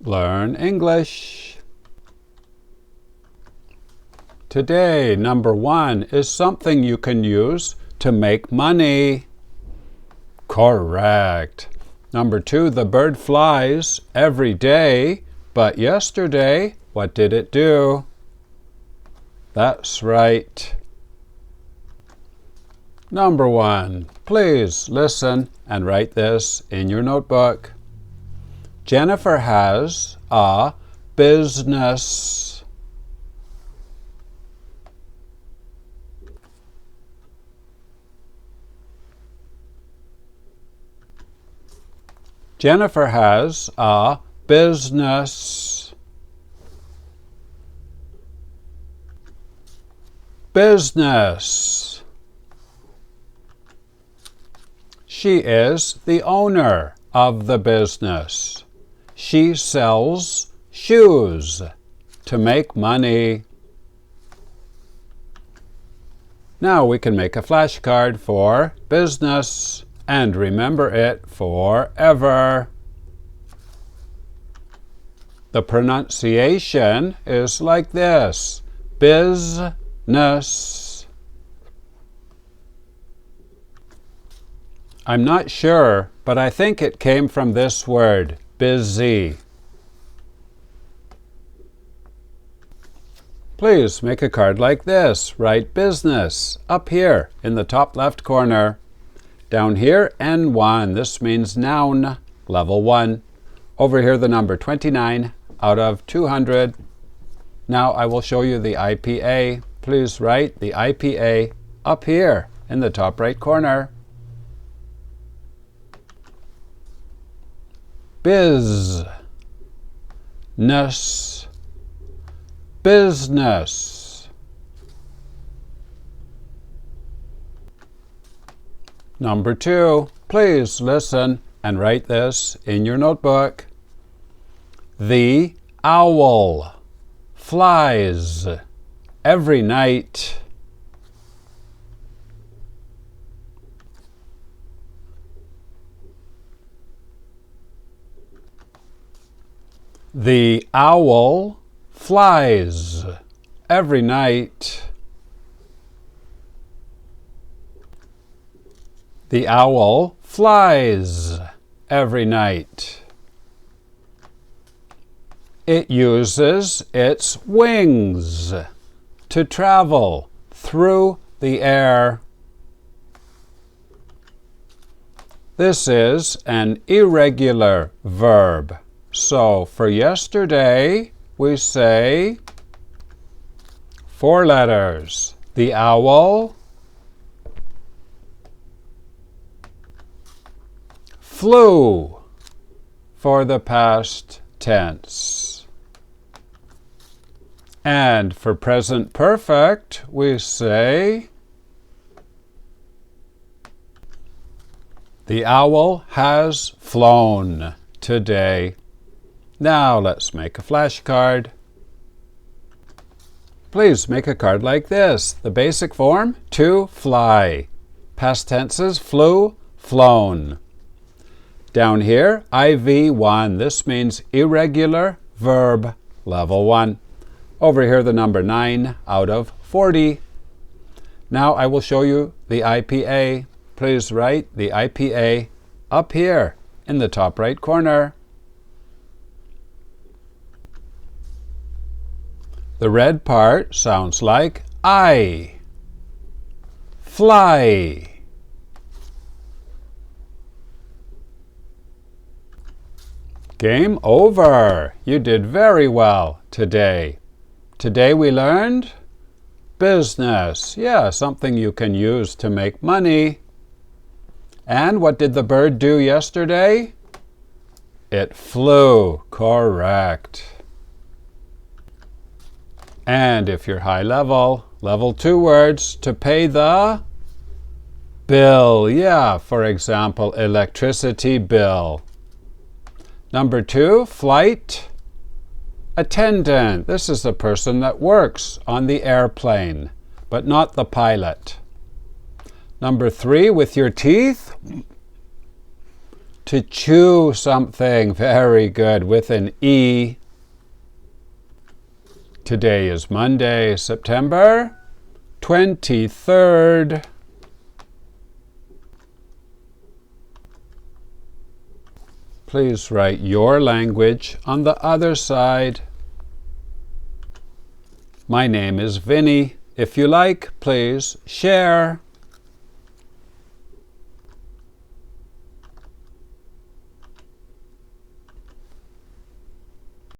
Learn English. Today, number 1 is something you can use to make money. Correct. Number 2, the bird flies every day, but yesterday, what did it do? That's right. Number 1, please listen and write this in your notebook. Jennifer has a business. Jennifer has a business. Business. She is the owner of the business. She sells shoes to make money. Now we can make a flashcard for business and remember it forever. The pronunciation is like this: business. I'm not sure, but I think it came from this word, busy. Please make a card like this. Write business up here in the top left corner. Down here, N1. This means noun, level 1. Over here, the number 29 out of 200. Now I will show you the IPA. Please write the IPA up here in the top right corner. Business. Business. Number 2, please listen and write this in your notebook. The owl flies every night. The owl flies every night. The owl flies every night. It uses its wings to travel through the air. This is an irregular verb. So for yesterday, we say 4 letters. The owl flew for the past tense. And for present perfect, we say the owl has flown today. Now let's make a flashcard. Please make a card like this. The basic form, to fly. Past tenses, flew, flown. Down here, IV1. This means irregular verb, level 1. Over here, the number 9 out of 40. Now I will show you the IPA. Please write the IPA up here in the top right corner. The red part sounds like I. Fly. Game over. You did very well today. Today we learned business. Yeah, something you can use to make money. And what did the bird do yesterday? It flew. Correct. And if you're high level, level 2 words to pay the bill. Yeah, for example, electricity bill. Number 2, flight attendant. This is the person that works on the airplane, but not the pilot. Number 3, with your teeth, To chew something. Very good. With an E. Today is Monday, September 23rd. Please write your language on the other side. My name is Vinny. If you like, please share.